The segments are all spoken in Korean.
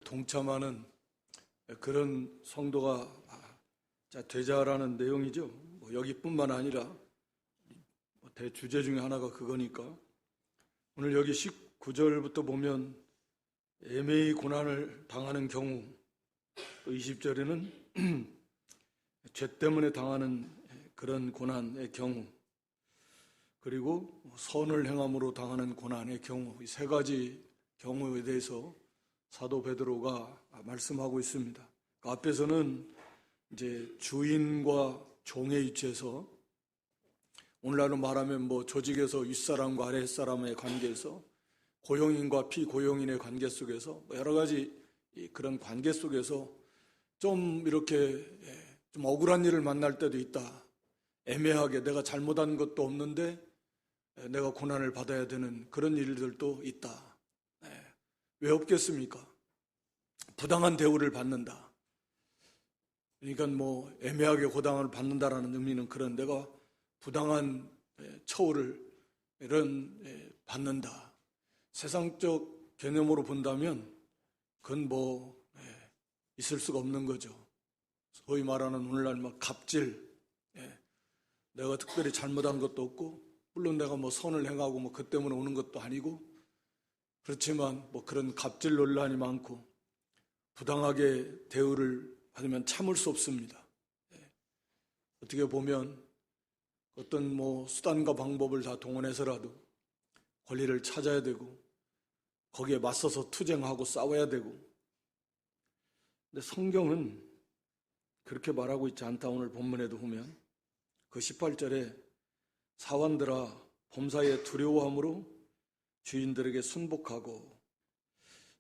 동참하는 그런 성도가 되자라는 내용이죠. 여기뿐만 아니라 대주제 중에 하나가 그거니까. 오늘 여기 19절부터 보면 애매히 고난을 당하는 경우, 또 20절에는 죄 때문에 당하는 그런 고난의 경우, 그리고 선을 행함으로 당하는 고난의 경우, 이 세 가지 경우에 대해서 사도 베드로가 말씀하고 있습니다. 그 앞에서는 이제 주인과 종의 위치에서, 오늘날로 말하면 조직에서 윗사람과 아랫사람의 관계에서, 고용인과 피고용인의 관계 속에서, 여러 가지 그런 관계 속에서 좀 이렇게 좀 억울한 일을 만날 때도 있다. 애매하게 내가 잘못한 것도 없는데 내가 고난을 받아야 되는 그런 일들도 있다. 왜 없겠습니까? 부당한 대우를 받는다. 그러니까 애매하게 고난을 받는다라는 의미는 그런, 내가 부당한 처우를 받는다. 세상적 개념으로 본다면 그건 있을 수가 없는 거죠. 소위 말하는 오늘날 갑질, 내가 특별히 잘못한 것도 없고, 물론 내가 선을 행하고 그 때문에 오는 것도 아니고, 그렇지만 그런 갑질 논란이 많고 부당하게 대우를 받으면 참을 수 없습니다. 어떻게 보면 어떤 수단과 방법을 다 동원해서라도 권리를 찾아야 되고, 거기에 맞서서 투쟁하고 싸워야 되고. 근데 성경은 그렇게 말하고 있지 않다. 오늘 본문에도 보면 그 18절에 사원들아 범사에 두려워함으로 주인들에게 순복하고,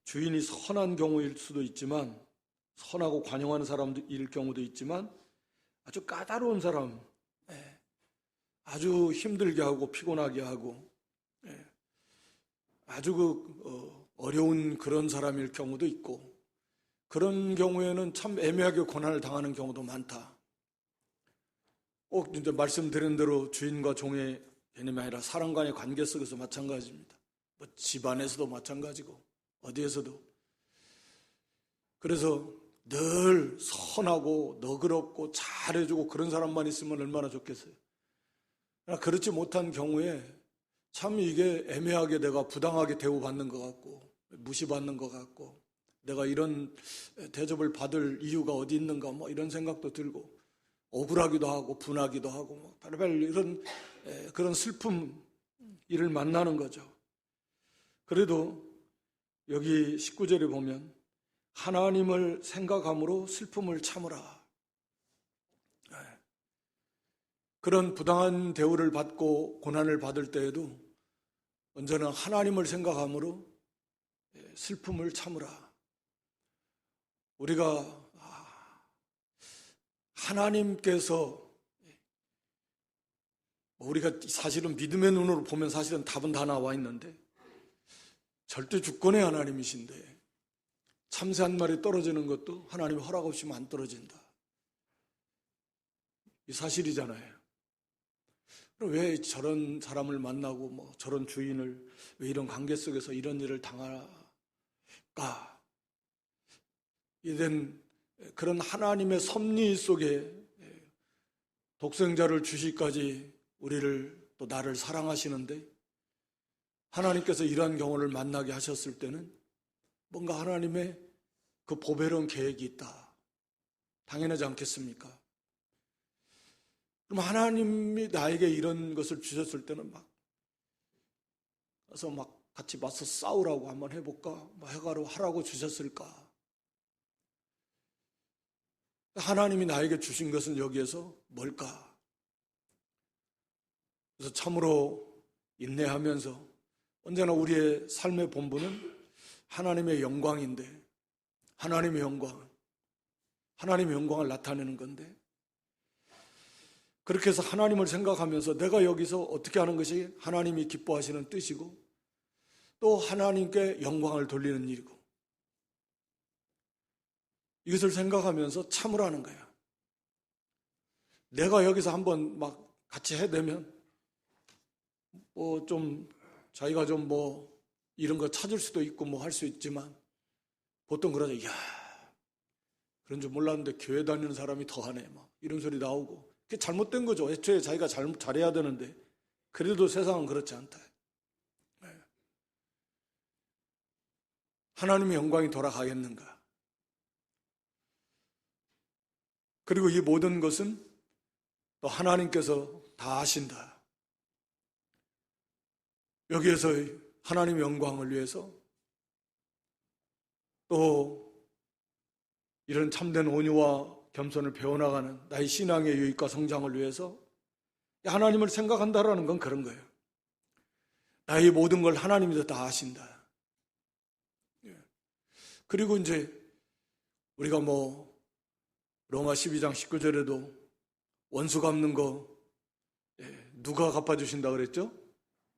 주인이 선한 경우일 수도 있지만, 선하고 관용하는 사람일 경우도 있지만, 아주 까다로운 사람, 아주 힘들게 하고 피곤하게 하고 아주 어려운 그런 사람일 경우도 있고, 그런 경우에는 참 애매하게 고난을 당하는 경우도 많다. 꼭 이제 말씀드린 대로 주인과 종의 개념이 아니라 사람 간의 관계 속에서 마찬가지입니다. 집안에서도 마찬가지고 어디에서도. 그래서 늘 선하고 너그럽고 잘해주고 그런 사람만 있으면 얼마나 좋겠어요. 그러나 그렇지 못한 경우에 참 이게 애매하게 내가 부당하게 대우받는 것 같고 무시받는 것 같고, 내가 이런 대접을 받을 이유가 어디 있는가 이런 생각도 들고, 억울하기도 하고 분하기도 하고 별별 이런 그런 슬픔 일을 만나는 거죠. 그래도 여기 19절에 보면 하나님을 생각함으로 슬픔을 참으라. 그런 부당한 대우를 받고 고난을 받을 때에도 언제나 하나님을 생각함으로 슬픔을 참으라. 우리가 하나님께서, 우리가 사실은 믿음의 눈으로 보면 사실은 답은 다 나와 있는데, 절대 주권의 하나님이신데 참새 한 마리 떨어지는 것도 하나님이 허락 없이면 안 떨어진다. 이 사실이잖아요. 그럼 왜 저런 사람을 만나고 저런 주인을, 왜 이런 관계 속에서 이런 일을 당할까? 이런 그런 하나님의 섭리 속에 독생자를 주시까지 우리를, 또 나를 사랑하시는데, 하나님께서 이러한 경우를 만나게 하셨을 때는 뭔가 하나님의 그 보배로운 계획이 있다. 당연하지 않겠습니까? 그럼 하나님이 나에게 이런 것을 주셨을 때는 그래서 같이 맞서 싸우라고 한번 해볼까? 하라고 주셨을까? 하나님이 나에게 주신 것은 여기에서 뭘까? 그래서 참으로 인내하면서, 언제나 우리의 삶의 본분은 하나님의 영광인데, 하나님의 영광을 나타내는 건데, 그렇게 해서 하나님을 생각하면서 내가 여기서 어떻게 하는 것이 하나님이 기뻐하시는 뜻이고, 또 하나님께 영광을 돌리는 일이고, 이것을 생각하면서 참으라는 거야. 내가 여기서 한번 같이 해대면 좀 자기가 좀 이런 거 찾을 수도 있고 할 수 있지만, 보통 그러죠. 이야, 그런 줄 몰랐는데 교회 다니는 사람이 더하네. 막 이런 소리 나오고. 그게 잘못된 거죠. 애초에 자기가 잘해야 되는데. 그래도 세상은 그렇지 않다. 하나님의 영광이 돌아가겠는가? 그리고 이 모든 것은 또 하나님께서 다 하신다. 여기에서 하나님의 영광을 위해서 또 이런 참된 온유와 겸손을 배워나가는 나의 신앙의 유익과 성장을 위해서 하나님을 생각한다라는 건 그런 거예요. 나의 모든 걸 하나님이 다 아신다. 그리고 이제 우리가 로마 12장 19절에도 원수 갚는 거 누가 갚아주신다 그랬죠?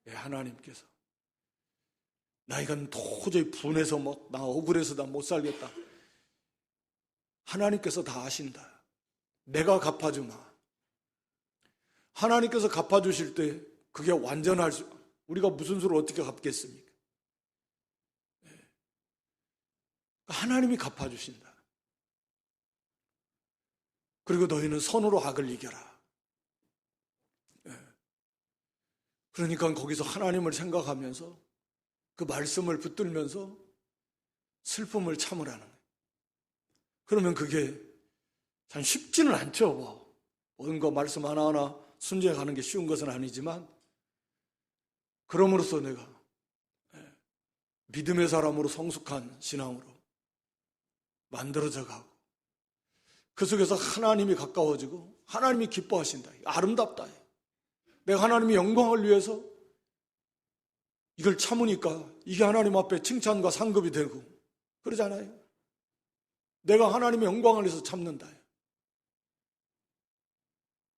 하나님께서. 나 이건 도저히 분해서 나 억울해서 나 못 살겠다. 하나님께서 다 아신다. 내가 갚아주마. 하나님께서 갚아주실 때 그게 우리가 무슨 수로 어떻게 갚겠습니까? 하나님이 갚아주신다. 그리고 너희는 선으로 악을 이겨라. 그러니까 거기서 하나님을 생각하면서 그 말씀을 붙들면서 슬픔을 참으라는 거예요. 그러면 그게 참 쉽지는 않죠. 모든 거 말씀 하나하나 순종해 가는 게 쉬운 것은 아니지만 그럼으로써 내가 믿음의 사람으로 성숙한 신앙으로 만들어져 가고 그 속에서 하나님이 가까워지고 하나님이 기뻐하신다. 아름답다. 내가 하나님의 영광을 위해서 이걸 참으니까 이게 하나님 앞에 칭찬과 상급이 되고 그러잖아요. 내가 하나님의 영광을 위해서 참는다.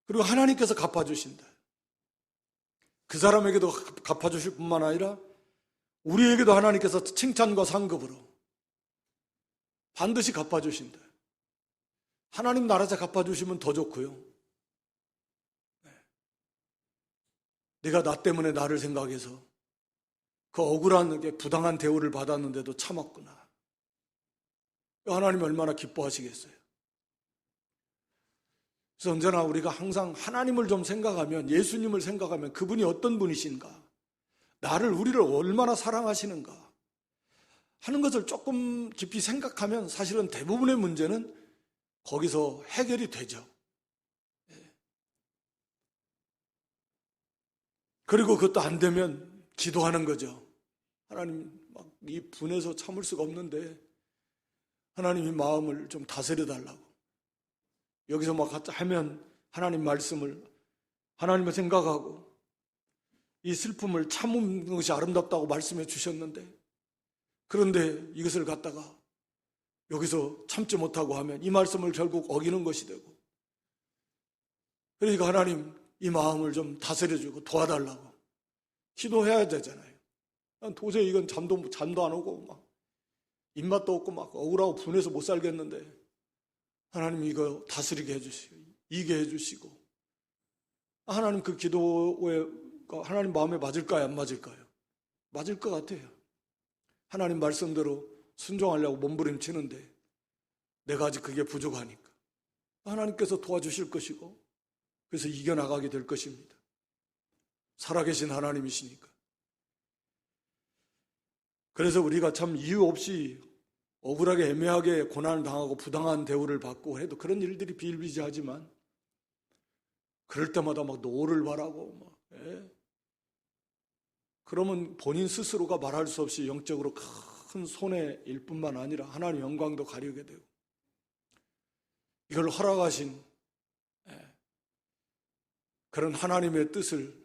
그리고 하나님께서 갚아주신다. 그 사람에게도 갚아주실 뿐만 아니라 우리에게도 하나님께서 칭찬과 상급으로 반드시 갚아주신다. 하나님 나라에서 갚아주시면 더 좋고요. 내가 나 때문에 나를 생각해서 그 억울한 게 부당한 대우를 받았는데도 참았구나. 하나님이 얼마나 기뻐하시겠어요. 그래서 언제나 우리가 항상 하나님을 좀 생각하면, 예수님을 생각하면 그분이 어떤 분이신가, 우리를 얼마나 사랑하시는가 하는 것을 조금 깊이 생각하면 사실은 대부분의 문제는 거기서 해결이 되죠. 그리고 그것도 안 되면 기도하는 거죠. 하나님, 이 분해서 참을 수가 없는데 하나님이 마음을 좀 다스려 달라고. 여기서 하면 하나님 말씀을, 하나님을 생각하고 이 슬픔을 참는 것이 아름답다고 말씀해 주셨는데, 그런데 이것을 갖다가 여기서 참지 못하고 하면 이 말씀을 결국 어기는 것이 되고, 그러니까 하나님 이 마음을 좀 다스려주고 도와달라고 기도해야 되잖아요. 도저히 이건 잠도 안 오고 입맛도 없고 억울하고 분해서 못 살겠는데 하나님 이거 다스리게 해주시고 이게 해주시고, 하나님 그 기도에 하나님 마음에 맞을까요? 안 맞을까요? 맞을 것 같아요. 하나님 말씀대로 순종하려고 몸부림치는데 내가 아직 그게 부족하니까 하나님께서 도와주실 것이고, 그래서 이겨나가게 될 것입니다. 살아계신 하나님이시니까. 그래서 우리가 참 이유 없이 억울하게 애매하게 고난을 당하고 부당한 대우를 받고 해도 그런 일들이 비일비재하지만, 그럴 때마다 노를 바라고 그러면 본인 스스로가 말할 수 없이 영적으로 큰 손해일 뿐만 아니라 하나님의 영광도 가리게 되고, 이걸 허락하신 그런 하나님의 뜻을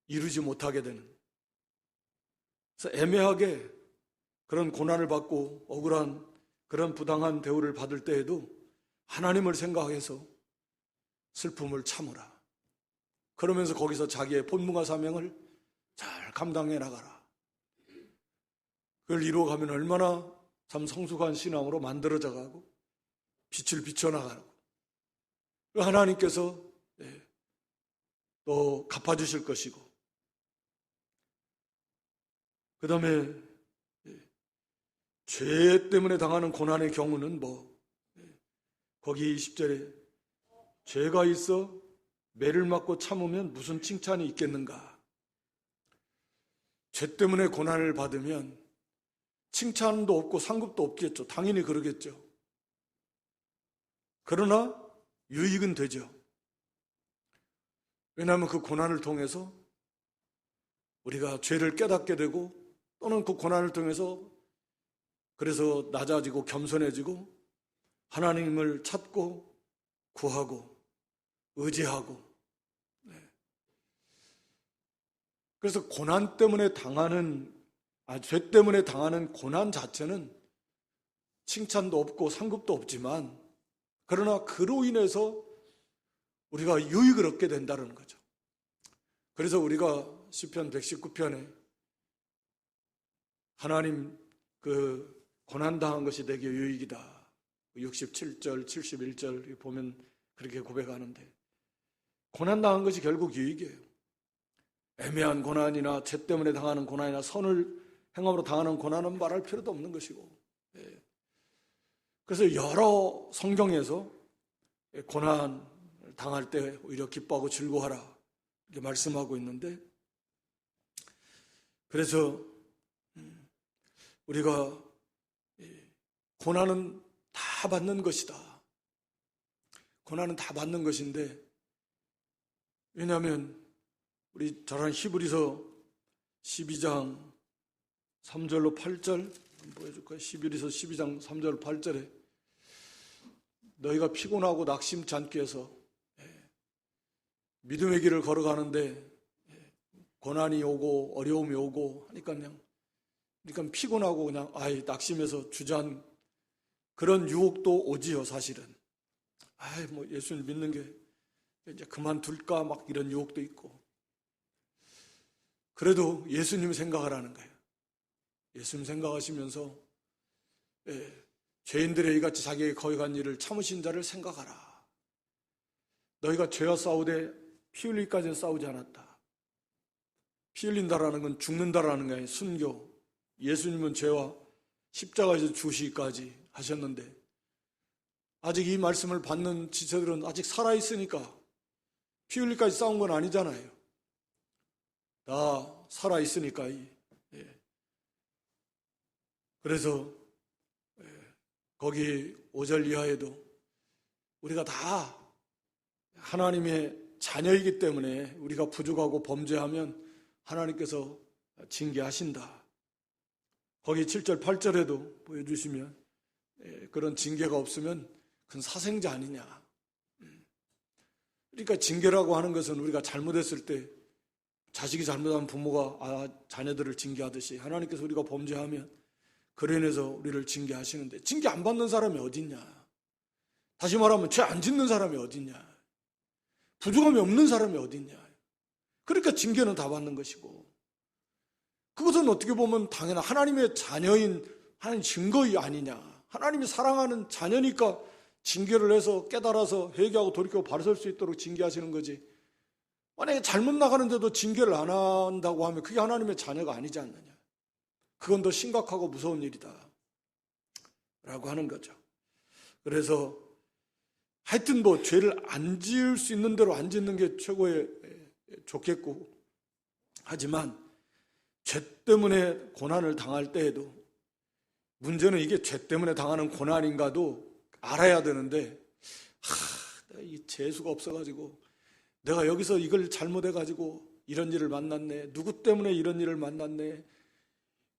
이루지 못하게 되는, 그래서 애매하게 그런 고난을 받고 억울한 그런 부당한 대우를 받을 때에도 하나님을 생각해서 슬픔을 참으라. 그러면서 거기서 자기의 본무와 사명을 잘 감당해 나가라. 그걸 이루어가면 얼마나 참 성숙한 신앙으로 만들어져 가고 빛을 비춰나가고, 하나님께서 또 갚아주실 것이고, 그 다음에 죄 때문에 당하는 고난의 경우는 거기 20절에 죄가 있어 매를 맞고 참으면 무슨 칭찬이 있겠는가? 죄 때문에 고난을 받으면 칭찬도 없고 상급도 없겠죠. 당연히 그러겠죠. 그러나 유익은 되죠. 왜냐하면 그 고난을 통해서 우리가 죄를 깨닫게 되고, 또는 그 고난을 통해서 그래서 낮아지고 겸손해지고 하나님을 찾고 구하고 의지하고. 그래서 고난 때문에 죄 때문에 당하는 고난 자체는 칭찬도 없고 상급도 없지만, 그러나 그로 인해서 우리가 유익을 얻게 된다는 거죠. 그래서 우리가 시편 119편에 하나님 고난당한 것이 내게 유익이다, 67절 71절 보면 그렇게 고백하는데, 고난당한 것이 결국 유익이에요. 애매한 고난이나 죄 때문에 당하는 고난이나 선을 행함으로 당하는 고난은 말할 필요도 없는 것이고, 그래서 여러 성경에서 고난 당할 때 오히려 기뻐하고 즐거워하라 이렇게 말씀하고 있는데, 그래서 우리가 고난은 다 받는 것이다. 고난은 다 받는 것인데, 왜냐하면 우리 저런 히브리서 12장 3절로 8절 보여줄까요? 히브리서 12장 3절 8절에 너희가 피곤하고 낙심치 않게 해서 믿음의 길을 걸어가는데 고난이 오고 어려움이 오고 하니까 그러니까 피곤하고 그냥 낙심해서 주저한 그런 유혹도 오지요. 사실은 예수님 믿는 게 이제 그만둘까 막 이런 유혹도 있고, 그래도 예수님 생각을 하는 거예요. 예수님 생각하시면서 죄인들의 이같이 자기에게 거역한 일을 참으신 자를 생각하라. 너희가 죄와 싸우되 피 흘리기까지는 싸우지 않았다. 피 흘린다라는 건 죽는다라는 거예요. 순교. 예수님은 죄와 십자가에서 죽으시기까지 하셨는데, 아직 이 말씀을 받는 지체들은 아직 살아있으니까 피 흘리기까지 싸운 건 아니잖아요. 다 살아있으니까. 그래서 거기 5절 이하에도 우리가 다 하나님의 자녀이기 때문에 우리가 부족하고 범죄하면 하나님께서 징계하신다. 거기 7절 8절에도 보여주시면 그런 징계가 없으면 그건 사생자 아니냐. 그러니까 징계라고 하는 것은 우리가 잘못했을 때 자식이 잘못하면 부모가 자녀들을 징계하듯이 하나님께서 우리가 범죄하면 그로 인해서 우리를 징계하시는데, 징계 안 받는 사람이 어딨냐. 다시 말하면 죄 안 짓는 사람이 어딨냐. 부족함이 없는 사람이 어딨냐. 그러니까 징계는 다 받는 것이고, 그것은 어떻게 보면 당연한 하나님의 자녀인 하나님 증거이 아니냐. 하나님이 사랑하는 자녀니까 징계를 해서 깨달아서 회개하고 돌이켜 바로 설 수 있도록 징계하시는 거지, 만약에 잘못 나가는데도 징계를 안 한다고 하면 그게 하나님의 자녀가 아니지 않느냐. 그건 더 심각하고 무서운 일이다 라고 하는 거죠. 그래서 하여튼 죄를 안 지을 수 있는 대로 안 짓는 게 최고의 좋겠고, 하지만 죄 때문에 고난을 당할 때에도 문제는 이게 죄 때문에 당하는 고난인가도 알아야 되는데, 내가 이 재수가 없어가지고 내가 여기서 이걸 잘못해가지고 이런 일을 만났네, 누구 때문에 이런 일을 만났네,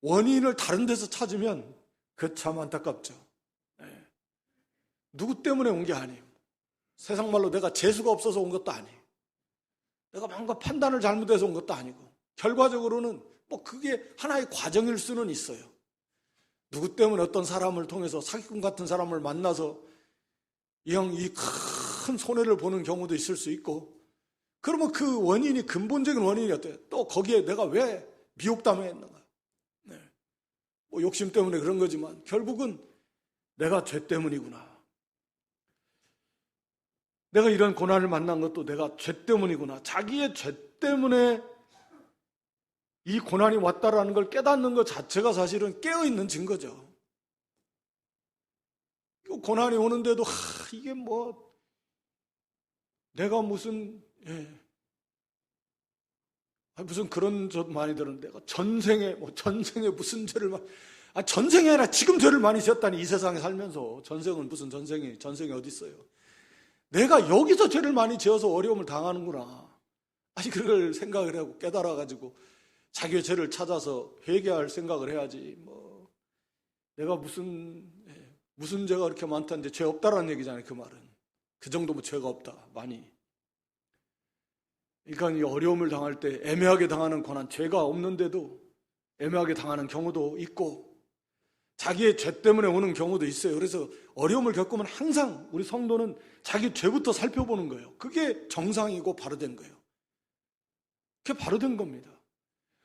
원인을 다른 데서 찾으면 그 참 안타깝죠. 누구 때문에 온 게 아니에요. 세상 말로 내가 재수가 없어서 온 것도 아니에요. 내가 뭔가 판단을 잘못해서 온 것도 아니고, 결과적으로는 그게 하나의 과정일 수는 있어요. 누구 때문에 어떤 사람을 통해서 사기꾼 같은 사람을 만나서 이 큰 손해를 보는 경우도 있을 수 있고, 그러면 그 원인이 근본적인 원인이 어때요? 또 거기에 내가 왜 미혹당했는가? 욕심 때문에 그런 거지만 결국은 내가 죄 때문이구나. 내가 이런 고난을 만난 것도 내가 죄 때문이구나. 자기의 죄 때문에 이 고난이 왔다라는 걸 깨닫는 것 자체가 사실은 깨어있는 증거죠. 고난이 오는데도 이게 뭐 내가 무슨 무슨 그런 저 많이 들었는데 내가 전생에 무슨 죄를 전생이 아니라 지금 죄를 많이 지었다니 이 세상에 살면서 전생은 무슨 전생이 어디 있어요? 내가 여기서 죄를 많이 지어서 어려움을 당하는구나. 그걸 생각을 하고 깨달아가지고 자기의 죄를 찾아서 회개할 생각을 해야지. 뭐 내가 무슨 죄가 그렇게 많다 이제 죄 없다라는 얘기잖아요. 그 말은 그 정도면 죄가 없다 많이. 그러니까 이 어려움을 당할 때 애매하게 당하는 고난, 죄가 없는데도 애매하게 당하는 경우도 있고 자기의 죄 때문에 오는 경우도 있어요. 그래서 어려움을 겪으면 항상 우리 성도는 자기 죄부터 살펴보는 거예요. 그게 정상이고 바로된 거예요. 그게 바로된 겁니다.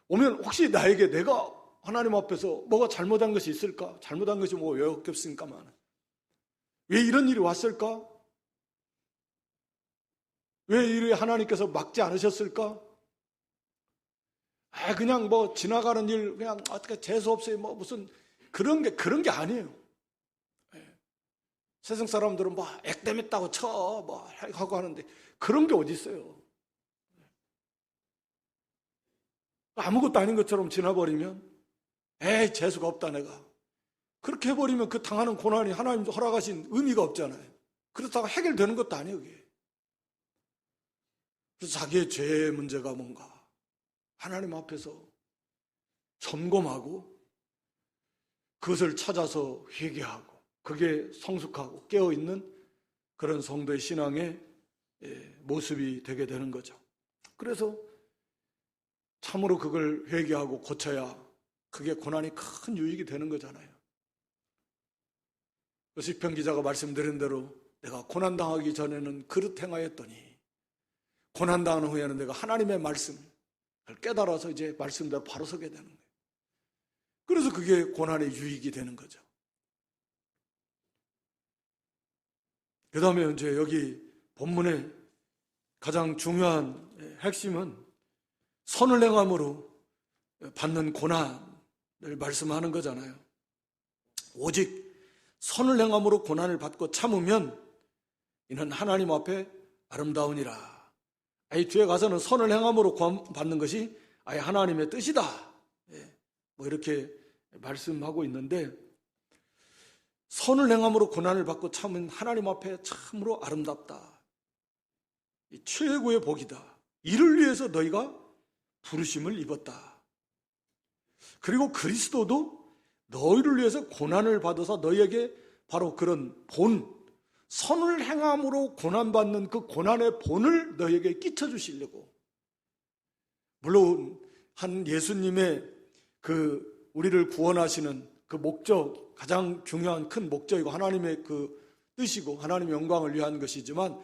오면 혹시 나에게 내가 하나님 앞에서 뭐가 잘못한 것이 있을까? 잘못한 것이 뭐 왜 없겠습니까만 왜 이런 일이 왔을까? 왜 이리 하나님께서 막지 않으셨을까? 그냥 뭐 지나가는 일 그냥 어떻게 재수 없어요. 뭐 무슨 그런 게 아니에요. 세상 사람들은 뭐 액땜했다고 쳐 뭐 하고 하는데 그런 게 어디 있어요? 아무것도 아닌 것처럼 지나버리면 재수가 없다 내가. 그렇게 해버리면 그 당하는 고난이 하나님 허락하신 의미가 없잖아요. 그렇다고 해결되는 것도 아니에요. 그게. 그래서 자기의 죄의 문제가 뭔가 하나님 앞에서 점검하고 그것을 찾아서 회개하고 그게 성숙하고 깨어있는 그런 성도의 신앙의 모습이 되게 되는 거죠. 그래서 참으로 그걸 회개하고 고쳐야 그게 고난이 큰 유익이 되는 거잖아요. 시편 기자가 말씀드린 대로 내가 고난당하기 전에는 그릇 행하였더니 고난당한 후에는 내가 하나님의 말씀을 깨달아서 이제 말씀대로 바로 서게 되는 거예요. 그래서 그게 고난의 유익이 되는 거죠. 그 다음에 이제 여기 본문의 가장 중요한 핵심은 선을 행함으로 받는 고난을 말씀하는 거잖아요. 오직 선을 행함으로 고난을 받고 참으면 이는 하나님 앞에 아름다우니라. 이 뒤에 가서는 선을 행함으로 구원받는 것이 아예 하나님의 뜻이다. 뭐 이렇게 말씀하고 있는데 선을 행함으로 고난을 받고 참은 하나님 앞에 참으로 아름답다. 최고의 복이다. 이를 위해서 너희가 부르심을 입었다. 그리고 그리스도도 너희를 위해서 고난을 받아서 너희에게 바로 그런 선을 행함으로 고난받는 그 고난의 본을 너희에게 끼쳐주시려고. 물론 한 예수님의 그 우리를 구원하시는 그 목적, 가장 중요한 큰 목적이고 하나님의 그 뜻이고 하나님의 영광을 위한 것이지만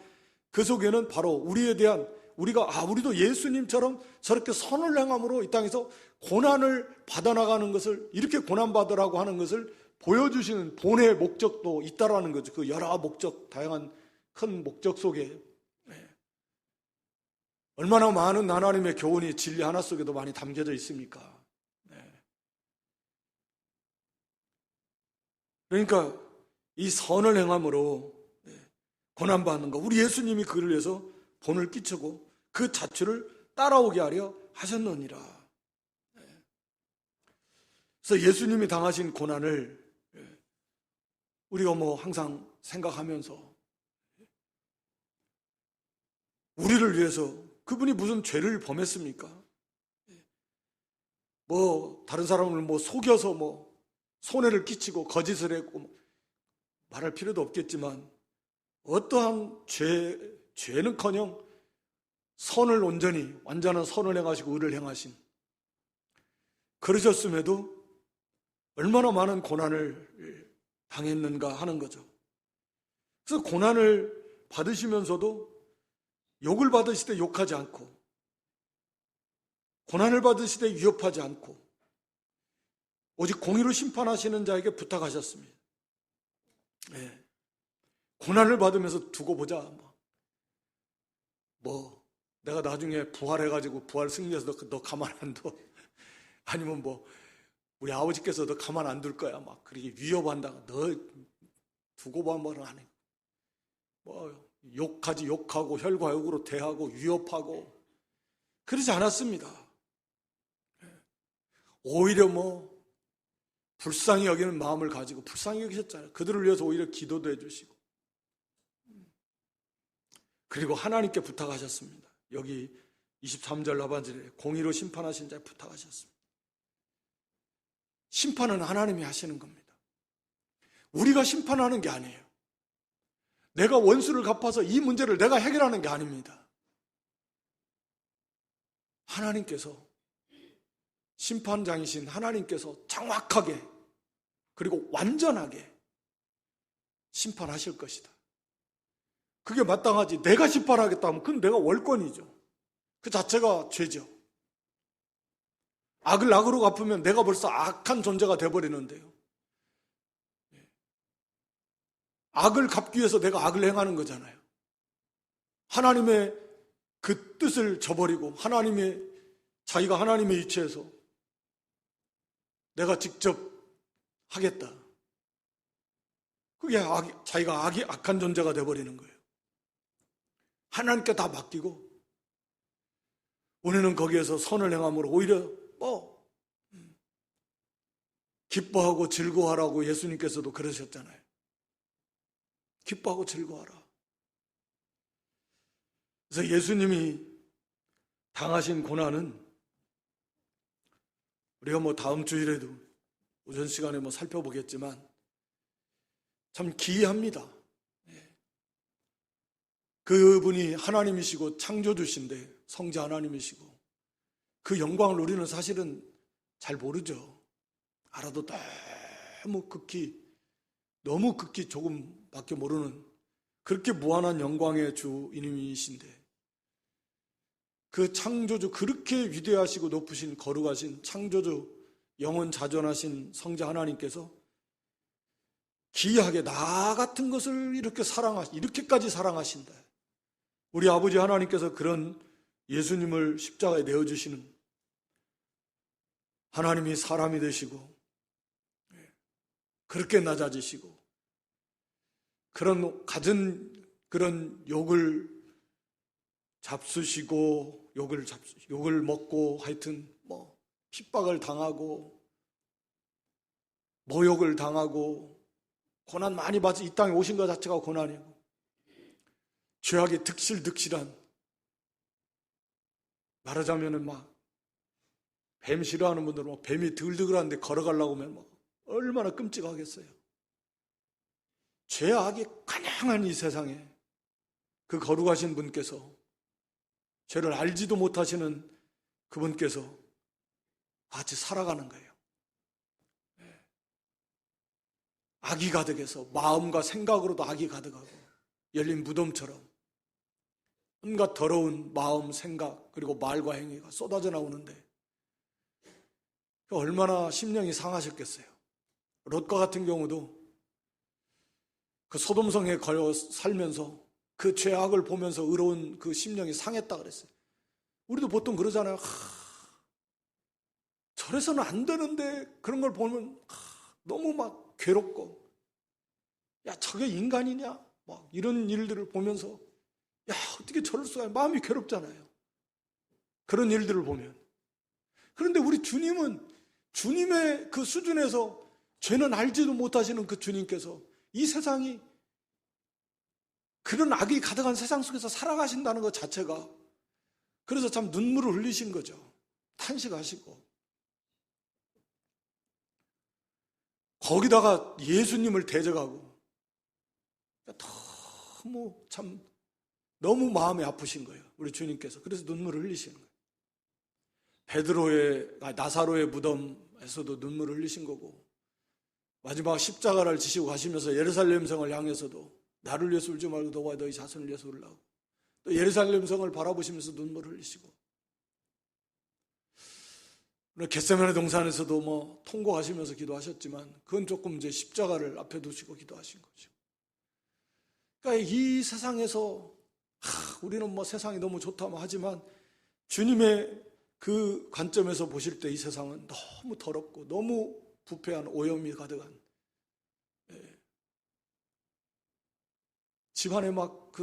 그 속에는 바로 우리에 대한 우리도 예수님처럼 저렇게 선을 행함으로 이 땅에서 고난을 받아나가는 것을 이렇게 고난받으라고 하는 것을 보여주시는 본의 목적도 있다라는 거죠. 그 여러 목적, 다양한 큰 목적 속에 얼마나 많은 하나님의 교훈이 진리 하나 속에도 많이 담겨져 있습니까? 그러니까 이 선을 행함으로 고난받는 거, 우리 예수님이 그를 위해서 본을 끼치고 그 자취를 따라오게 하려 하셨느니라. 그래서 예수님이 당하신 고난을 우리가 뭐 항상 생각하면서 우리를 위해서 그분이 무슨 죄를 범했습니까? 뭐 다른 사람을 뭐 속여서 뭐 손해를 끼치고 거짓을 했고 말할 필요도 없겠지만 어떠한 죄는커녕 선을 온전히 완전한 선을 행하시고 의를 행하신 그러셨음에도 얼마나 많은 고난을 당했는가 하는 거죠. 그래서 고난을 받으시면서도 욕을 받으실 때 욕하지 않고 고난을 받으실 때 위협하지 않고 오직 공의로 심판하시는 자에게 부탁하셨습니다. 고난을 받으면서 두고 보자. 뭐 내가 나중에 부활해가지고 부활 승리해서 너 가만 안 둬. 아니면 뭐 우리 아버지께서 너 가만 안 둘 거야. 막 그렇게 위협한다가 너 두고 보면 안 해요. 뭐 욕하지 욕하고 혈과욕으로 대하고 위협하고 그러지 않았습니다. 오히려 뭐 불쌍히 여기는 마음을 가지고 불쌍히 여기셨잖아요. 그들을 위해서 오히려 기도도 해주시고 그리고 하나님께 부탁하셨습니다. 여기 23절 하반절에 공의로 심판하신 자에 부탁하셨습니다. 심판은 하나님이 하시는 겁니다. 우리가 심판하는 게 아니에요. 내가 원수를 갚아서 이 문제를 내가 해결하는 게 아닙니다. 하나님께서, 심판장이신 하나님께서 정확하게 그리고 완전하게 심판하실 것이다. 그게 마땅하지. 내가 심판하겠다 하면 그건 내가 월권이죠. 그 자체가 죄죠. 악을 악으로 갚으면 내가 벌써 악한 존재가 돼버리는데요. 악을 갚기 위해서 내가 악을 행하는 거잖아요. 하나님의 그 뜻을 저버리고 자기가 하나님의 위치에서 내가 직접 하겠다. 그게 자기가 악한 존재가 돼버리는 거예요. 하나님께 다 맡기고 우리는 거기에서 선을 행함으로 오히려 기뻐하고 즐거워하라고 예수님께서도 그러셨잖아요. 기뻐하고 즐거워하라. 그래서 예수님이 당하신 고난은 우리가 뭐 다음 주일에도 오전 시간에 뭐 살펴보겠지만 참 기이합니다. 그분이 하나님이시고 창조주신데 성자 하나님이시고 그 영광을 우리는 사실은 잘 모르죠. 알아도 너무 극히 조금밖에 모르는 그렇게 무한한 영광의 주인이신데 그 창조주, 그렇게 위대하시고 높으신 거룩하신 창조주, 영원 자존하신 성자 하나님께서 기이하게 나 같은 것을 이렇게까지 사랑하신다. 우리 아버지 하나님께서 그런 예수님을 십자가에 내어주시는 하나님이 사람이 되시고 그렇게 낮아지시고 그런 욕을 잡수시고 욕을 먹고 하여튼 뭐 핍박을 당하고 모욕을 당하고 고난 많이 받아 이 땅에 오신 것 자체가 고난이고 죄악에 득실득실한 말하자면은 막 뱀 싫어하는 분들은 막 뱀이 드글드글한데 걸어가려고 하면 막 얼마나 끔찍하겠어요. 죄악이 가난한 이 세상에 그 거룩하신 분께서 죄를 알지도 못하시는 그분께서 같이 살아가는 거예요. 악이 가득해서 마음과 생각으로도 악이 가득하고 열린 무덤처럼 온갖 더러운 마음, 생각 그리고 말과 행위가 쏟아져 나오는데 얼마나 심령이 상하셨겠어요. 롯과 같은 경우도 그 소돔성에 걸려 살면서 그 죄악을 보면서 의로운 그 심령이 상했다 그랬어요. 우리도 보통 그러잖아요. 저래서는 안 되는데 그런 걸 보면 너무 막 괴롭고 야 저게 인간이냐? 막 이런 일들을 보면서 야 어떻게 저럴 수가 마음이 괴롭잖아요. 그런 일들을 보면. 그런데 우리 주님은 주님의 그 수준에서 죄는 알지도 못하시는 그 주님께서 이 세상이 그런 악이 가득한 세상 속에서 살아가신다는 것 자체가 그래서 참 눈물을 흘리신 거죠. 탄식하시고 거기다가 예수님을 대적하고 너무 마음이 아프신 거예요. 우리 주님께서. 그래서 눈물을 흘리시는 거예요. 나사로의 무덤에서도 눈물을 흘리신 거고 마지막 십자가를 지시고 가시면서 예루살렘 성을 향해서도 나를 위해서 울지 말고 너와 너희 자손을 위해서 울라고 또 예루살렘 성을 바라보시면서 눈물을 흘리시고 겟세마네 동산에서도 뭐 통곡하시면서 기도하셨지만 그건 조금 이제 십자가를 앞에 두시고 기도하신 거죠. 그러니까 이 세상에서 우리는 뭐 세상이 너무 좋다 하지만 주님의 그 관점에서 보실 때 이 세상은 너무 더럽고 너무 부패한 오염이 가득한 집안에 막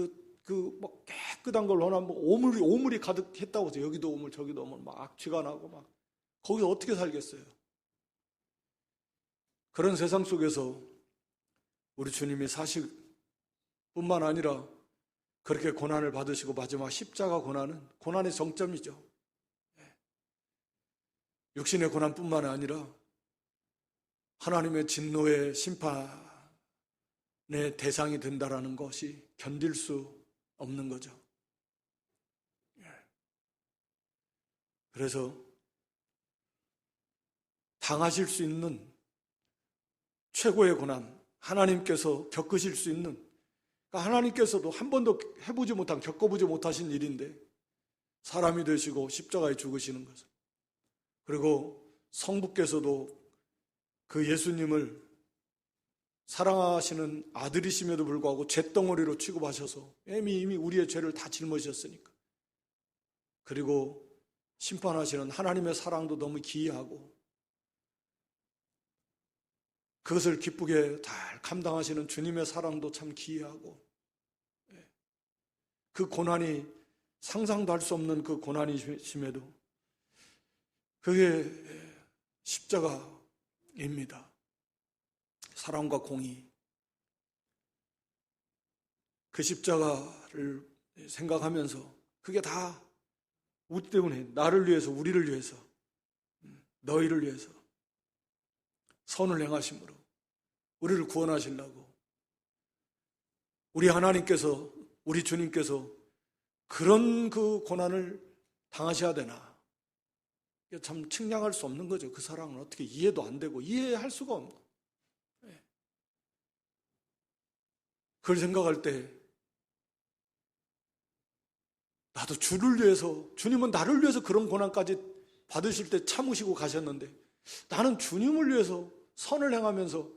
막 깨끗한 걸 원하면 뭐 오물이 가득했다고 해서 여기도 오물 저기도 오물 막 악취가 나고 막 거기서 어떻게 살겠어요? 그런 세상 속에서 우리 주님이 사실 뿐만 아니라 그렇게 고난을 받으시고 마지막 십자가 고난은 고난의 정점이죠. 육신의 고난뿐만 아니라 하나님의 진노의 심판의 대상이 된다라는 것이 견딜 수 없는 거죠. 그래서 당하실 수 있는 최고의 고난, 하나님께서 겪으실 수 있는, 그러니까 하나님께서도 한 번도 해보지 못한, 겪어보지 못하신 일인데 사람이 되시고 십자가에 죽으시는 거죠. 그리고 성부께서도 그 예수님을 사랑하시는 아들이심에도 불구하고 잿덩어리로 취급하셔서 이미 우리의 죄를 다 짊어지셨으니까. 그리고 심판하시는 하나님의 사랑도 너무 기이하고 그것을 기쁘게 잘 감당하시는 주님의 사랑도 참 기이하고 그 고난이 상상도 할 수 없는 그 고난이심에도 그게 십자가입니다. 사랑과 공의. 그 십자가를 생각하면서 그게 다 우리 때문에 나를 위해서 우리를 위해서 너희를 위해서 선을 행하심으로 우리를 구원하시려고 우리 하나님께서 우리 주님께서 그런 그 고난을 당하셔야 되나. 참 측량할 수 없는 거죠. 그 사랑은 어떻게 이해도 안 되고 이해할 수가 없는 거예요. 그걸 생각할 때 나도 주를 위해서, 주님은 나를 위해서 그런 고난까지 받으실 때 참으시고 가셨는데 나는 주님을 위해서 선을 행하면서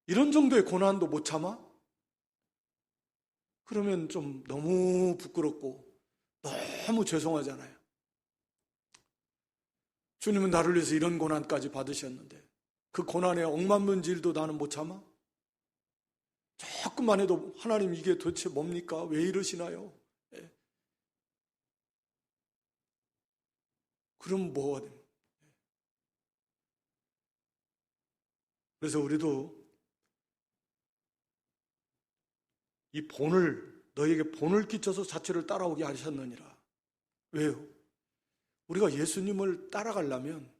이런 정도의 고난도 못 참아? 그러면 좀 너무 부끄럽고 너무 죄송하잖아요. 주님은 나를 위해서 이런 고난까지 받으셨는데 그 고난의 억만문질도 나는 못 참아? 조금만 해도 하나님 이게 도대체 뭡니까? 왜 이러시나요? 그럼 뭐가 됩니까? 그래서 우리도 이 너에게 본을 끼쳐서 자체를 따라오게 하셨느니라. 왜요? 우리가 예수님을 따라가려면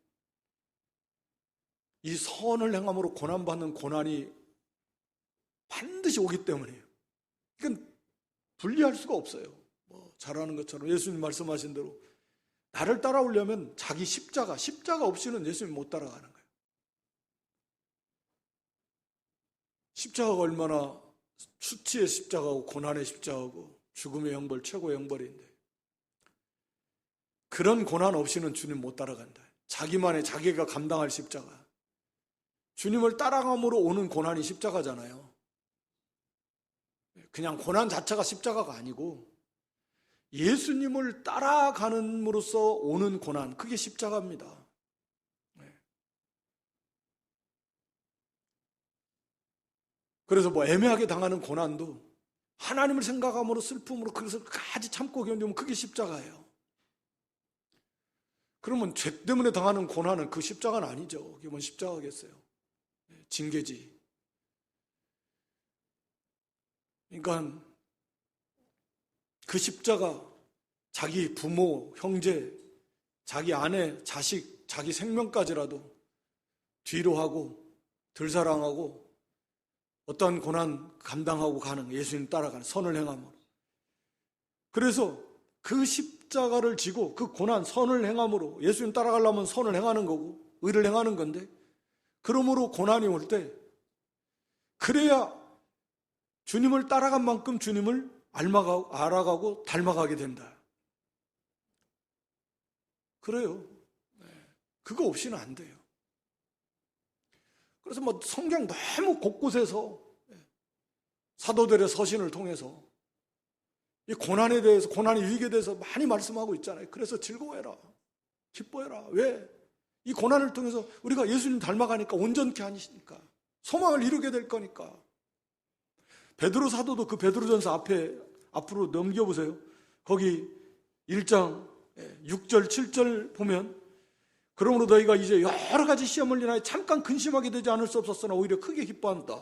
이 선을 행함으로 고난받는 고난이 반드시 오기 때문이에요. 이건 분리할 수가 없어요. 잘하는 것처럼 예수님 말씀하신 대로 나를 따라오려면 자기 십자가 없이는 예수님 못 따라가는 거예요. 십자가가 얼마나 수치의 십자가고 고난의 십자가고 죽음의 형벌, 최고의 형벌인데 그런 고난 없이는 주님 못 따라간다. 자기가 감당할 십자가. 주님을 따라감으로 오는 고난이 십자가잖아요. 그냥 고난 자체가 십자가가 아니고 예수님을 따라가는으로써 오는 고난, 그게 십자가입니다. 그래서 애매하게 당하는 고난도 하나님을 생각함으로 슬픔으로 그것을 끝까지 참고 견디면 그게 십자가예요. 그러면 죄 때문에 당하는 고난은 그 십자가는 아니죠. 그게 뭔 십자가겠어요. 징계지. 그러니까 그 십자가, 자기 부모, 형제, 자기 아내, 자식, 자기 생명까지라도 뒤로 하고 덜 사랑하고 어떠한 고난 감당하고 가는, 예수님 따라가는 선을 행함으로. 그래서 그 십자가를 지고 그 고난, 선을 행함으로 예수님 따라가려면 선을 행하는 거고 의를 행하는 건데 그러므로 고난이 올 때 그래야 주님을 따라간 만큼 주님을 알아가고 닮아가게 된다. 그래요. 그거 없이는 안 돼요. 그래서 성경 너무 곳곳에서 사도들의 서신을 통해서 이 고난에 대해서, 고난의 유익에 대해서 많이 말씀하고 있잖아요. 그래서 즐거워해라. 기뻐해라. 왜? 이 고난을 통해서 우리가 예수님 닮아가니까 온전케 하시니까 소망을 이루게 될 거니까. 베드로 사도도 그 베드로전서 앞으로 넘겨보세요. 거기 1장 6절 7절 보면, 그러므로 너희가 이제 여러 가지 시험을 인하여 잠깐 근심하게 되지 않을 수 없었으나 오히려 크게 기뻐한다.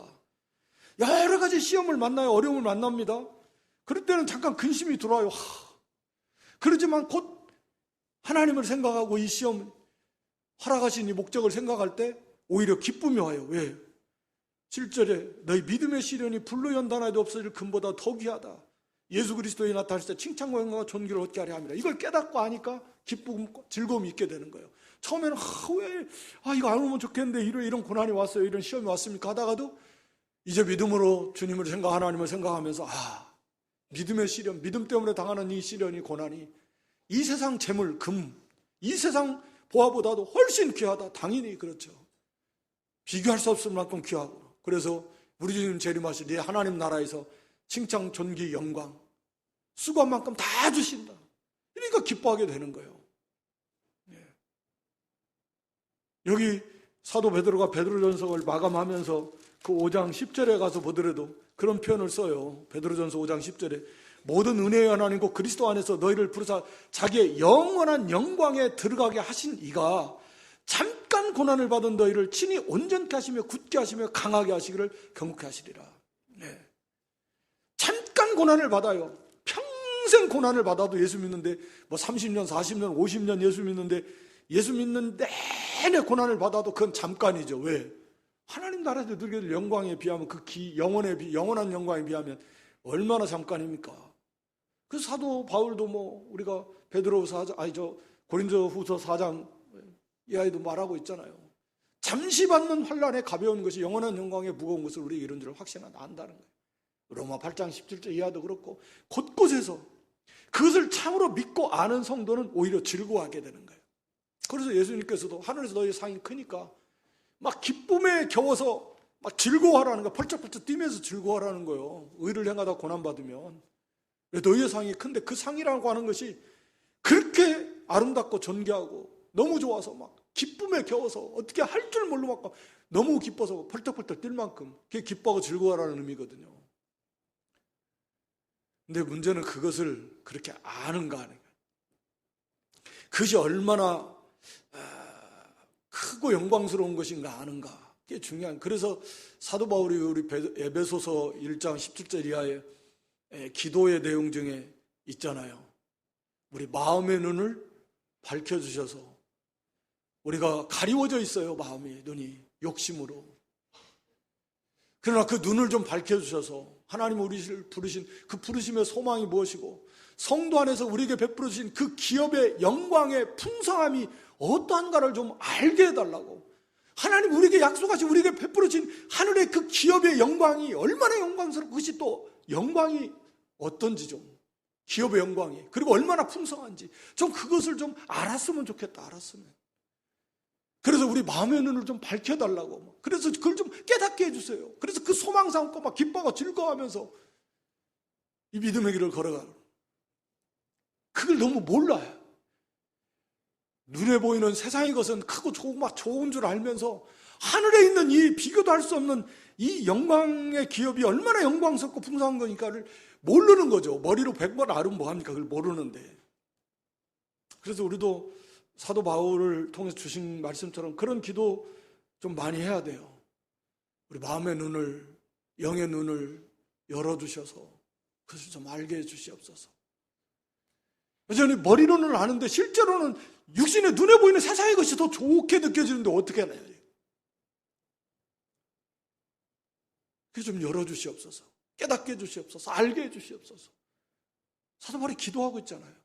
여러 가지 시험을 만나요. 어려움을 만납니다. 그럴 때는 잠깐 근심이 들어와요. 그렇지만 곧 하나님을 생각하고 이 시험 허락하신 이 목적을 생각할 때 오히려 기쁨이 와요. 왜? 7절에 너희 믿음의 시련이 불로 연단하여도 없어질 금보다 더 귀하다. 예수 그리스도에 나타나실 때 칭찬과 영광과 존귀를 얻게 하려 합니다. 이걸 깨닫고 하니까 기쁨, 즐거움이 있게 되는 거예요. 처음에는 이거 안 오면 좋겠는데 이런 고난이 왔어요, 이런 시험이 왔습니까 하다가도 이제 믿음으로 주님을 하나님을 생각하면서 믿음의 시련, 믿음 때문에 당하는 이 시련이, 고난이 이 세상 재물, 금, 이 세상 보화보다도 훨씬 귀하다. 당연히 그렇죠. 비교할 수 없을 만큼 귀하고, 그래서 우리 주님 재림하실 이 하나님 나라에서 칭찬, 존귀, 영광, 수고한 만큼 다 주신다. 그러니까 기뻐하게 되는 거예요. 여기 사도 베드로가 베드로전서를 마감하면서 그 5장 10절에 가서 보더라도 그런 표현을 써요. 베드로전서 5장 10절에 모든 은혜의 하나님과 그리스도 안에서 너희를 부르사 자기의 영원한 영광에 들어가게 하신 이가 잠깐 고난을 받은 너희를 친히 온전케 하시며 굳게 하시며 강하게 하시기를 경고케 하시리라. 잠깐 고난을 받아요. 평생 고난을 받아도 예수 믿는데 30년, 40년, 50년 예수 믿는데 예수 믿는 내내 고난을 받아도 그건 잠깐이죠. 왜? 하나님 나라에서 누리게 영광에 비하면 영원한 영광에 비하면 얼마나 잠깐입니까? 그 사도 바울도 우리가 고린도후서 4장 이하에도 말하고 있잖아요. 잠시 받는 환난에 가벼운 것이 영원한 영광에 무거운 것을 우리에게 이런 줄 확신하다 안다는 거예요. 로마 8장 17절 이하도 그렇고 곳곳에서 그것을 참으로 믿고 아는 성도는 오히려 즐거워하게 되는 거예요. 그래서 예수님께서도 하늘에서 너희의 상이 크니까 막 기쁨에 겨워서 막 즐거워하라는 거예요. 펄쩍펄쩍 뛰면서 즐거워하라는 거예요. 의를 행하다 고난받으면. 너희의 상이 큰데 그 상이라고 하는 것이 그렇게 아름답고 존귀하고 너무 좋아서 막 기쁨에 겨워서 어떻게 할 줄 모르고 막 너무 기뻐서 펄떡펄떡 뛸 만큼 그게 기뻐하고 즐거워하라는 의미거든요. 근데 문제는 그것을 그렇게 아는가 하는 거예요. 그것이 얼마나 크고 영광스러운 것인가 아는가. 그게 중요한. 그래서 사도 바울이 우리 에베소서 1장 17절 이하에 기도의 내용 중에 있잖아요. 우리 마음의 눈을 밝혀주셔서, 우리가 가리워져 있어요. 마음이, 눈이 욕심으로. 그러나 그 눈을 좀 밝혀주셔서 하나님 우리를 부르신 그 부르심의 소망이 무엇이고 성도 안에서 우리에게 베풀어 주신 그 기업의 영광의 풍성함이 어떠한가를 좀 알게 해달라고. 하나님 우리에게 약속하신, 우리에게 베풀어 주신 하늘의 그 기업의 영광이 얼마나 영광스럽고 그것이 또 영광이 어떤지 좀, 기업의 영광이, 그리고 얼마나 풍성한지 좀 그것을 좀 알았으면 좋겠다. 알았으면. 그래서 우리 마음의 눈을 좀 밝혀달라고. 그래서 그걸 좀 깨닫게 해주세요. 그래서 그 소망 삼고 막 기뻐하고 즐거워하면서 이 믿음의 길을 걸어가요. 그걸 너무 몰라요. 눈에 보이는 세상의 것은 크고 좋고 막 좋은 줄 알면서 하늘에 있는 이 비교도 할 수 없는 이 영광의 기업이 얼마나 영광스럽고 풍성한 거니까를 모르는 거죠. 머리로 100번 알으면 뭐합니까? 그걸 모르는데. 그래서 우리도 사도 바울을 통해서 주신 말씀처럼 그런 기도 좀 많이 해야 돼요. 우리 마음의 눈을, 영의 눈을 열어주셔서 그것을 좀 알게 해주시옵소서. 여전히 머리로는 아는데 실제로는 육신의 눈에 보이는 세상의 것이 더 좋게 느껴지는데 어떻게 하나요? 그래서 좀 열어주시옵소서. 깨닫게 해주시옵소서. 알게 해주시옵소서. 사도 바울이 기도하고 있잖아요.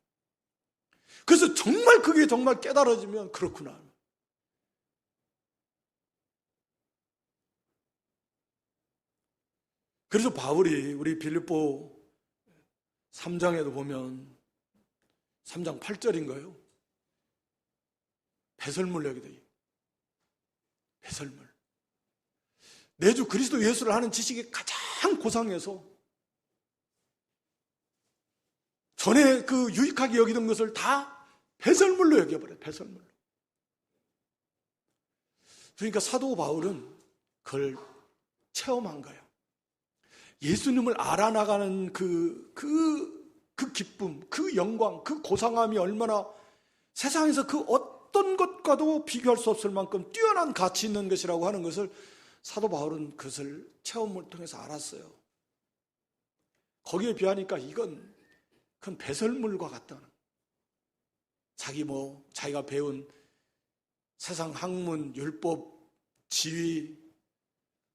그래서 정말 그게 정말 깨달아지면 그렇구나. 그래서 바울이 우리 빌립보 3장에도 보면 3장 8절인가요? 배설물 여기다. 배설물. 내 주 그리스도 예수를 하는 지식이 가장 고상해서 전에 그 유익하게 여기던 것을 다 배설물로 여겨버려요. 배설물로. 그러니까 사도 바울은 그걸 체험한 거예요. 예수님을 알아나가는 그 기쁨, 그 영광, 그 고상함이 얼마나 세상에서 그 어떤 것과도 비교할 수 없을 만큼 뛰어난 가치 있는 것이라고 하는 것을 사도 바울은 그것을 체험을 통해서 알았어요. 거기에 비하니까 이건 큰 배설물과 같다는, 자기가 배운 세상 학문, 율법, 지위,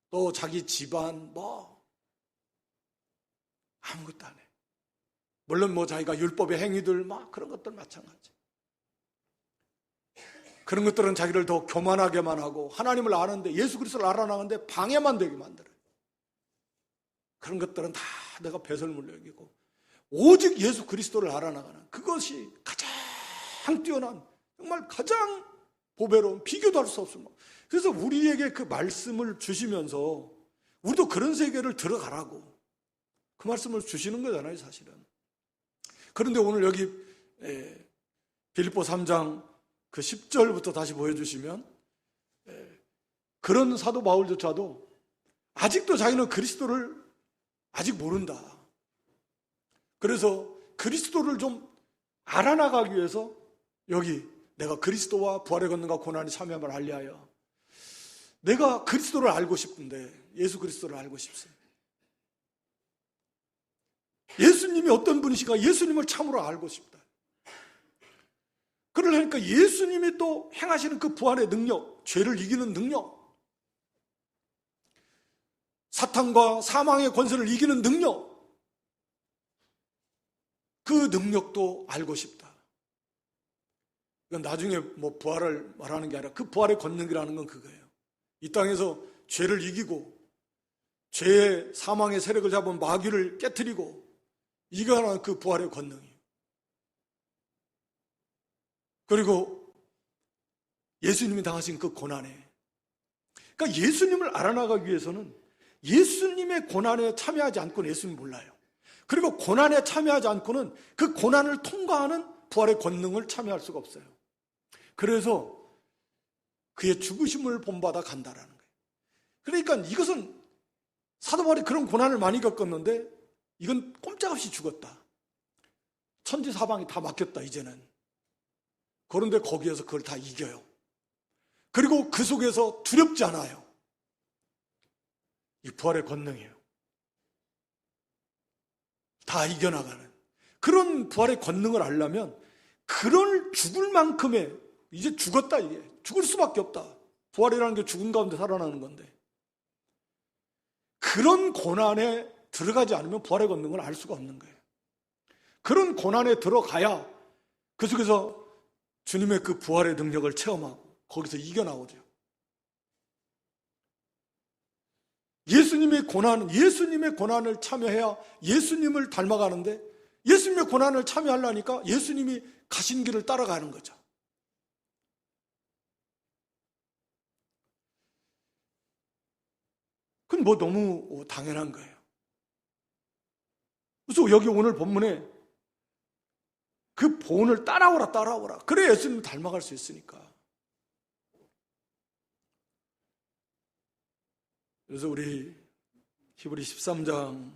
또 자기 집안 아무것도 안 해. 물론 자기가 율법의 행위들 그런 것들 마찬가지. 그런 것들은 자기를 더 교만하게만 하고 하나님을 아는데, 예수 그리스도를 알아나가는데 방해만 되게 만들어요. 그런 것들은 다 내가 배설물로 여기고, 오직 예수 그리스도를 알아나가는 그것이 가장 뛰어난, 정말 가장 보배로운, 비교도 할 수 없을 만큼. 그래서 우리에게 그 말씀을 주시면서 우리도 그런 세계를 들어가라고 그 말씀을 주시는 거잖아요, 사실은. 그런데 오늘 여기 빌립보 3장 그 10절부터 다시 보여주시면, 그런 사도 바울조차도 아직도 자기는 그리스도를 아직 모른다. 그래서 그리스도를 좀 알아나가기 위해서 여기 내가 그리스도와 부활의 권능과 고난에 참여함을 알리하여, 내가 그리스도를 알고 싶은데, 예수 그리스도를 알고 싶습니다. 예수님이 어떤 분이신가, 예수님을 참으로 알고 싶다. 그러니까 예수님이 또 행하시는 그 부활의 능력, 죄를 이기는 능력, 사탄과 사망의 권세를 이기는 능력, 그 능력도 알고 싶다. 이건 나중에 부활을 말하는 게 아니라 그 부활의 권능이라는 건 그거예요. 이 땅에서 죄를 이기고 죄의 사망의 세력을 잡은 마귀를 깨트리고 이거는 그 부활의 권능이에요. 그리고 예수님이 당하신 그 고난에, 그러니까 예수님을 알아나가기 위해서는 예수님의 고난에 참여하지 않고는 예수님 몰라요. 그리고 고난에 참여하지 않고는 그 고난을 통과하는 부활의 권능을 참여할 수가 없어요. 그래서 그의 죽으심을 본받아 간다라는 거예요. 그러니까 이것은 사도 바울이 그런 고난을 많이 겪었는데, 이건 꼼짝없이 죽었다. 천지사방이 다 막혔다 이제는. 그런데 거기에서 그걸 다 이겨요. 그리고 그 속에서 두렵지 않아요. 이 부활의 권능이에요. 다 이겨나가는 그런 부활의 권능을 알려면, 그런 죽을 만큼의, 이제 죽었다, 이게 죽을 수밖에 없다. 부활이라는 게 죽은 가운데 살아나는 건데, 그런 고난에 들어가지 않으면 부활의 권능을 알 수가 없는 거예요. 그런 고난에 들어가야 그 속에서 주님의 그 부활의 능력을 체험하고 거기서 이겨나오죠. 예수님의 고난을 참여해야 예수님을 닮아가는데, 예수님의 고난을 참여하려니까 예수님이 가신 길을 따라가는 거죠. 그건 너무 당연한 거예요. 그래서 여기 오늘 본문에 그 본을 따라오라. 그래 예수님을 닮아갈 수 있으니까. 그래서 우리 히브리 13장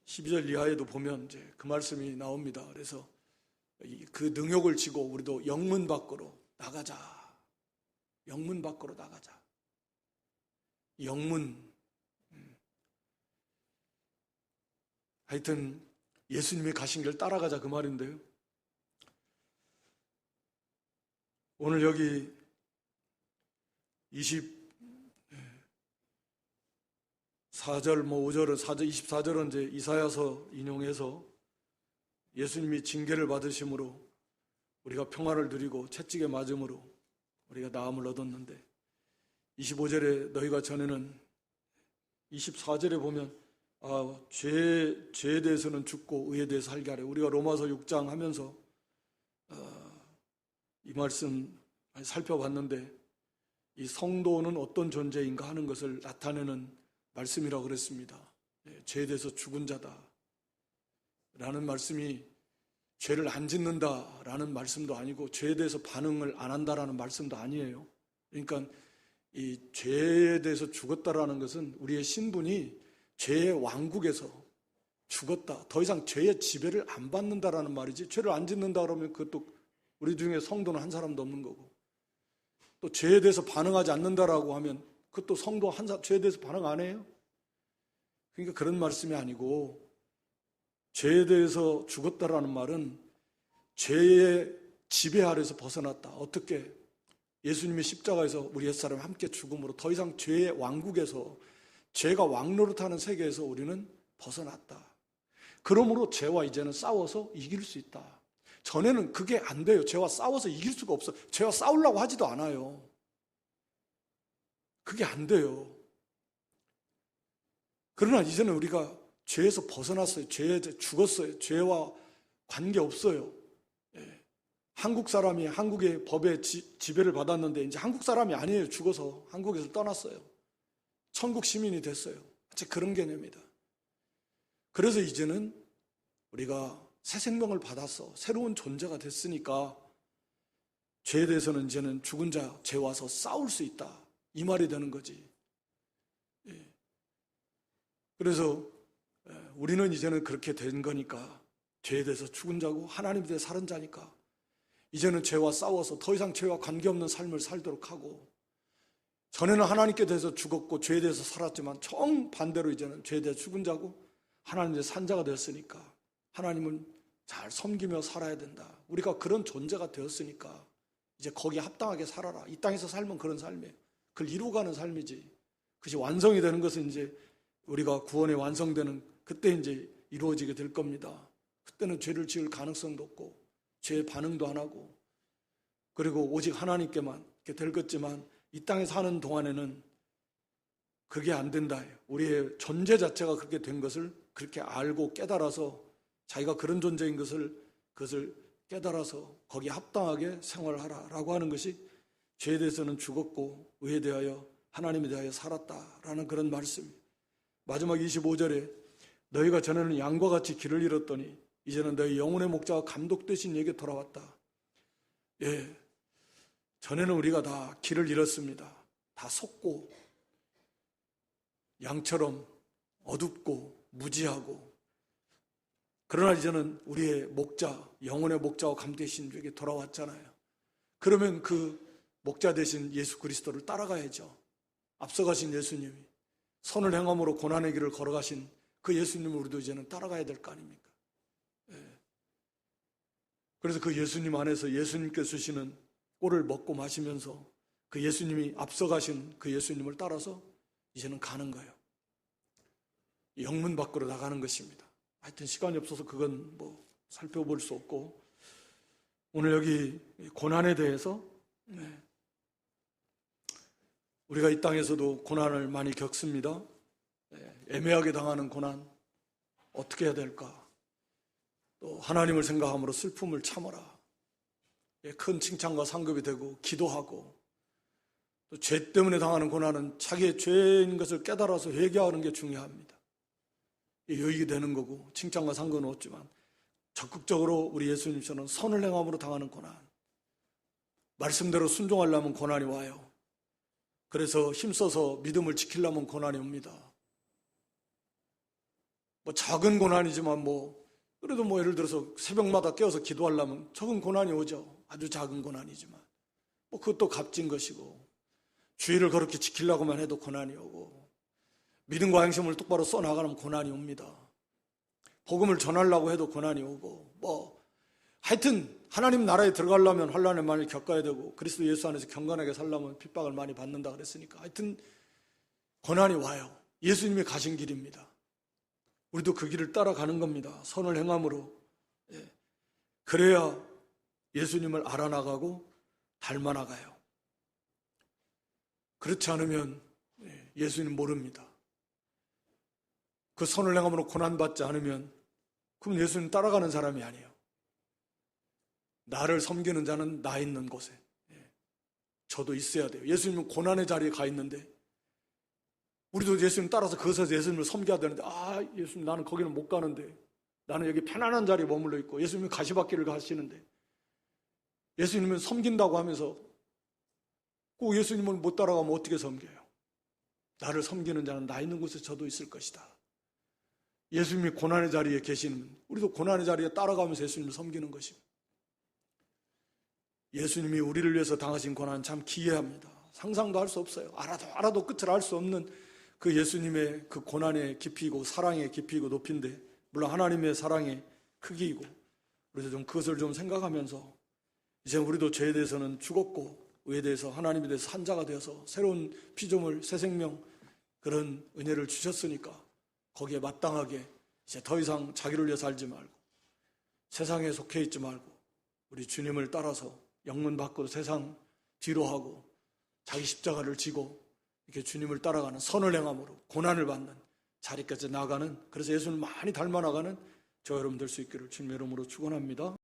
12절 이하에도 보면 이제 그 말씀이 나옵니다. 그래서 그 능욕을 지고 우리도 영문 밖으로 나가자. 영문 밖으로 나가자. 영문. 하여튼 예수님이 가신 길 따라가자 그 말인데요. 오늘 여기 24절, 5절은 24절은 이제 이사야서 인용해서 예수님이 징계를 받으심으로 우리가 평화를 누리고 채찍에 맞음으로 우리가 나음을 얻었는데, 25절에 너희가 전에는, 24절에 보면 죄에 대해서는 죽고 의에 대해서 살게 하래. 우리가 로마서 6장 하면서 이 말씀 살펴봤는데, 이 성도는 어떤 존재인가 하는 것을 나타내는 말씀이라고 그랬습니다. 죄에 대해서 죽은 자다 라는 말씀이 죄를 안 짓는다라는 말씀도 아니고, 죄에 대해서 반응을 안 한다라는 말씀도 아니에요. 그러니까 이 죄에 대해서 죽었다라는 것은 우리의 신분이 죄의 왕국에서 죽었다. 더 이상 죄의 지배를 안 받는다라는 말이지. 죄를 안 짓는다 그러면 그것도 우리 중에 성도는 한 사람도 없는 거고, 또 죄에 대해서 반응하지 않는다라고 하면 그것도 성도 한 사람 죄에 대해서 반응 안 해요? 그러니까 그런 말씀이 아니고, 죄에 대해서 죽었다라는 말은 죄의 지배 아래에서 벗어났다. 어떻게? 예수님이 십자가에서 우리 옛사람 함께 죽음으로 더 이상 죄의 왕국에서, 죄가 왕노릇하는 세계에서 우리는 벗어났다. 그러므로 죄와 이제는 싸워서 이길 수 있다. 전에는 그게 안 돼요. 죄와 싸워서 이길 수가 없어. 죄와 싸우려고 하지도 않아요. 그게 안 돼요. 그러나 이제는 우리가 죄에서 벗어났어요. 죄에 죽었어요. 죄와 관계없어요. 한국 사람이 한국의 법의 지배를 받았는데 이제 한국 사람이 아니에요. 죽어서 한국에서 떠났어요. 천국 시민이 됐어요. 그런 개념이다. 그래서 이제는 우리가 새 생명을 받았어. 새로운 존재가 됐으니까 죄에 대해서는 이제는 죽은 자, 죄와서 싸울 수 있다. 이 말이 되는 거지. 그래서 우리는 이제는 그렇게 된 거니까, 죄에 대해서 죽은 자고 하나님에 대해 살은 자니까 이제는 죄와 싸워서 더 이상 죄와 관계없는 삶을 살도록 하고, 전에는 하나님께 대해서 죽었고 죄에 대해서 살았지만 정반대로 이제는 죄에 대해 죽은 자고 하나님에 대해 산 자가 되었으니까 하나님은 잘 섬기며 살아야 된다. 우리가 그런 존재가 되었으니까 이제 거기에 합당하게 살아라. 이 땅에서 살면 그런 삶이에요. 그걸 이루어가는 삶이지. 그것이 완성이 되는 것은 이제 우리가 구원에 완성되는 그때 이제 이루어지게 될 겁니다. 그때는 죄를 지을 가능성도 없고 죄의 반응도 안 하고, 그리고 오직 하나님께만 이렇게 될 것지만 이 땅에 사는 동안에는 그게 안 된다. 우리의 존재 자체가 그렇게 된 것을 그렇게 알고 깨달아서 자기가 그런 존재인 그것을 깨달아서 거기에 합당하게 생활하라라고 하는 것이 죄에 대해서는 죽었고 의에 대하여 하나님에 대하여 살았다라는 그런 말씀입니다. 마지막 25절에 너희가 전에는 양과 같이 길을 잃었더니 이제는 너희 영혼의 목자와 감독 되신 이에게 돌아왔다. 예, 전에는 우리가 다 길을 잃었습니다. 다 속고 양처럼 어둡고 무지하고, 그러나 이제는 우리의 목자, 영혼의 목자와 감독 되신 이에게 돌아왔잖아요. 그러면 그 목자 되신 예수 그리스도를 따라가야죠. 앞서가신 예수님이 선을 행함으로 고난의 길을 걸어가신 그 예수님을 우리도 이제는 따라가야 될 거 아닙니까? 그래서 그 예수님 안에서 예수님께서 주시는 꼴을 먹고 마시면서 그 예수님이 앞서가신 그 예수님을 따라서 이제는 가는 거예요. 영문 밖으로 나가는 것입니다. 하여튼 시간이 없어서 그건 뭐 살펴볼 수 없고, 오늘 여기 고난에 대해서 우리가 이 땅에서도 고난을 많이 겪습니다. 애매하게 당하는 고난 어떻게 해야 될까? 또 하나님을 생각함으로 슬픔을 참아라. 큰 칭찬과 상급이 되고 기도하고, 또 죄 때문에 당하는 고난은 자기의 죄인 것을 깨달아서 회개하는 게 중요합니다. 유익이 되는 거고 칭찬과 상급은 없지만 적극적으로 우리 예수님처럼 선을 행함으로 당하는 고난, 말씀대로 순종하려면 고난이 와요. 그래서 힘써서 믿음을 지키려면 고난이 옵니다. 뭐 작은 고난이지만 그래도 예를 들어서 새벽마다 깨어서 기도하려면 적은 고난이 오죠. 아주 작은 고난이지만 그것도 값진 것이고, 주의를 그렇게 지키려고만 해도 고난이 오고, 믿음과 행심을 똑바로 써나가면 고난이 옵니다. 복음을 전하려고 해도 고난이 오고, 하여튼 하나님 나라에 들어가려면 환난을 많이 겪어야 되고, 그리스도 예수 안에서 경건하게 살려면 핍박을 많이 받는다 그랬으니까 하여튼 고난이 와요. 예수님이 가신 길입니다. 우리도 그 길을 따라가는 겁니다. 선을 행함으로. 그래야 예수님을 알아나가고 닮아나가요. 그렇지 않으면 예수님 모릅니다. 그 선을 행함으로 고난받지 않으면 그럼 예수님 따라가는 사람이 아니에요. 나를 섬기는 자는 나 있는 곳에 저도 있어야 돼요. 예수님은 고난의 자리에 가 있는데 우리도 예수님 따라서 그것에서 예수님을 섬겨야 되는데, 예수님 나는 거기는 못 가는데, 나는 여기 편안한 자리에 머물러 있고, 예수님은 가시밭길을 가시는데, 예수님은 섬긴다고 하면서 꼭 예수님을 못 따라가면 어떻게 섬겨요? 나를 섬기는 자는 나 있는 곳에 저도 있을 것이다. 예수님이 고난의 자리에 계시는, 우리도 고난의 자리에 따라가면서 예수님을 섬기는 것입니다. 예수님이 우리를 위해서 당하신 고난 참 기이합니다. 상상도 할 수 없어요. 알아도 끝을 알 수 없는 그 예수님의 그 고난의 깊이고 사랑의 깊이고 높이인데, 물론 하나님의 사랑의 크기이고, 그래서 좀 그것을 좀 생각하면서 이제 우리도 죄에 대해서는 죽었고 의에 대해서 하나님에 대해서 한 자가 되어서 새로운 피조물, 새 생명, 그런 은혜를 주셨으니까 거기에 마땅하게 이제 더 이상 자기를 위해 살지 말고 세상에 속해 있지 말고 우리 주님을 따라서 영문 밖으로 세상 뒤로 하고 자기 십자가를 지고 이렇게 주님을 따라가는 선을 행함으로 고난을 받는 자리까지 나가는, 그래서 예수님을 많이 닮아나가는 저 여러분 될 수 있기를 주님의 이름으로 축원합니다.